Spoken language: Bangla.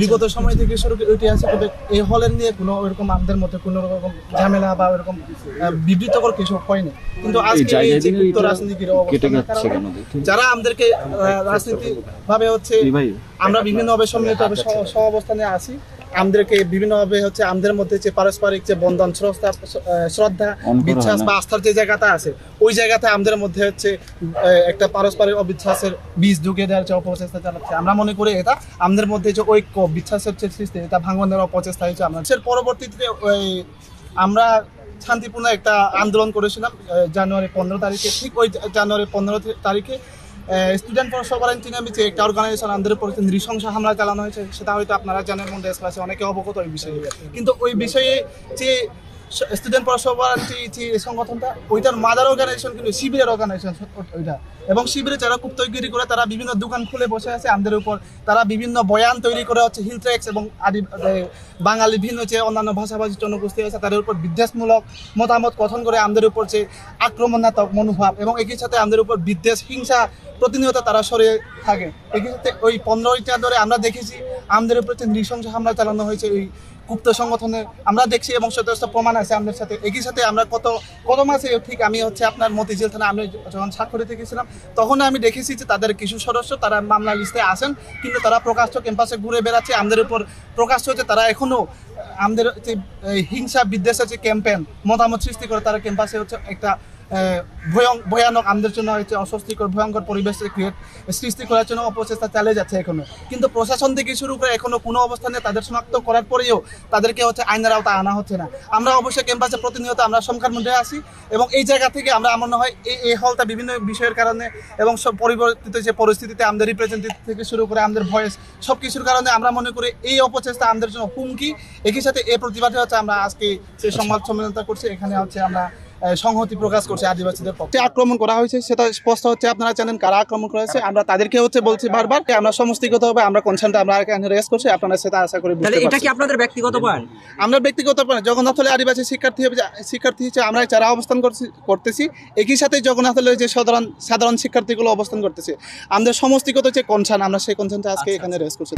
বিগত সময় থেকে শুরু করে ঐতিহাসিক এই হলের নিয়ে কোনো ওইরকম আমাদের মধ্যে কোনো রকম ঝামেলা বা ওইরকম বিবৃতকর কিছু হয়নি। কিন্তু আজকে এই যে গুপ্ত রাজনীতির অবস্থানের কারণে যারা আমাদেরকে রাজনীতি ভাবে হচ্ছে আমরা বিভিন্নভাবে সম্মিলিত ভাবে সহ অবস্থানে আছি, আমাদেরকে বিভিন্নভাবে হচ্ছে আমাদের মধ্যে যে পারস্পরিক যে বন্ধন শ্রদ্ধা বিশ্বাস বা আস্থার যে জায়গাটা আছে, ওই জায়গাতে আমাদের মধ্যে হচ্ছে একটা পারস্পরিক অবিশ্বাসের বীজ ঢুকিয়ে দেওয়ার যে অপচেষ্টা চালাচ্ছে। আমরা মনে করি এটা আমাদের মধ্যে যে ঐক্য বিশ্বাসের যে সৃষ্টি, এটা ভাঙনের অপচেষ্টা হয়েছে। আমাদের পরবর্তীতে আমরা শান্তিপূর্ণ একটা আন্দোলন করেছিলাম জানুয়ারি 15 তারিখে। ঠিক ওই জানুয়ারি 15 তারিখে স্টুডেন্ট ফর সভারেন্টি নামে যে একটা অর্গানাইজেশন আমাদের উপর নৃশংস হামলা চালানো হয়েছে, সেটা হয়তো আপনারা জানেন, মধ্যে আছে অনেকে অবগত ওই বিষয়ে। কিন্তু ওই বিষয়ে যে স্টুডেন্ট ফর সভারেন্টি যে সংগঠনটা, ওইটার মাদার অর্গানাইজেশন কিন্তু শিবিরের অর্গানাইজেশন ওইটা। এবং শিবিরে যারা খুব তৈরি করে তারা বিভিন্ন দোকান খুলে বসে আছে আমাদের উপর, তারা বিভিন্ন বয়ান তৈরি করে হচ্ছে হিলট্রেক্স এবং বাঙালি ভিন্ন যে অন্যান্য ভাষাভাষীর জনগোষ্ঠী আছে তাদের উপর বিদ্বেষমূলক মতামত গঠন করে আমাদের উপর যে আক্রমণাত্মক মনোভাব এবং একই সাথে আমাদের উপর বিদ্বেষ হিংসা প্রতিনিয়ত তারা সরিয়ে থাকে। একই সাথে ওই 15টা ধরে আমরা দেখেছি আমাদের উপর যে নৃশংস হামলা চালানো হয়েছে ওই গুপ্ত সংগঠনের, আমরা দেখছি এবং যথেষ্ট প্রমাণ আছে আমাদের সাথে। একই সাথে আমরা কত মাসে ঠিক আমি হচ্ছে আপনার মতিঝিল থানা আমি যখন স্বাক্ষরিত গেছিলাম তখন আমি দেখেছি যে তাদের কিছু সদস্য তারা মামলা লিস্টে আসেন, কিন্তু তারা প্রকাশ্য ক্যাম্পাসে ঘুরে বেড়াচ্ছে। আমাদের উপর প্রকাশ্য হচ্ছে তারা এখনও আমাদের যে হিংসা বিদ্বেষের যে ক্যাম্পেন মতামত সৃষ্টি করে তারা ক্যাম্পাসে হচ্ছে একটা ভয়ানক আমাদের জন্য হচ্ছে অস্বস্তিকর ভয়ঙ্কর পরিবেশ সৃষ্টি করার জন্য অপচেষ্টা চালিয়ে যাচ্ছে এখনো। কিন্তু প্রশাসন থেকে শুরু করে এখনো কোনো অবস্থানে তাদের শনাক্ত করার পরেও তাদেরকে হচ্ছে আইনের আওতায় আনা হচ্ছে না। আমরা অবশ্যই ক্যাম্পাসে প্রতিনিয়ত আমরা সংখ্যার মধ্যে আছি এবং এই জায়গা থেকে আমরা মনে হয় এই হলটা বিভিন্ন বিষয়ের কারণে এবং সব পরিবর্তিত যে পরিস্থিতিতে আমাদের রিপ্রেজেন্টেটিভ থেকে শুরু করে আমাদের ভয়েস সব কিছুর কারণে আমরা মনে করি এই অপচেষ্টা আমাদের জন্য হুমকি। একই সাথে এই প্রতিবাদে হচ্ছে আমরা আজকে সেই সংবাদ সম্মেলনটা করছি। এখানে হচ্ছে আমরা সংহতি প্রকাশ করছে আদিবাসীদের পক্ষে। আক্রমণ করা হয়েছে সেটা স্পষ্ট হচ্ছে, আপনারা জানেন কারা আক্রমণ করা হয়েছে। আমরা তাদেরকে হচ্ছে বলছি বারবার আমরা সমষ্টিগতভাবে আমরা কনসার্নটা আমরা এখানে রেজ করছি, আপনারা সেটা আশা করি। এটা কি আপনাদের ব্যক্তিগত পয়েন্ট? আমরা ব্যক্তিগত পয়েন্ট জগন্নাথলে আদিবাসী শিক্ষার্থী হিসেবে আমরা যারা অবস্থান করতেছি, একই সাথে জগন্নাথলে যে সাধারণ শিক্ষার্থীগুলো অবস্থান করতেছে, আমাদের সমষ্টিগত যে কনসার্ন আমরা সেই কনসার্নটা আজকে এখানে রেজ করছি।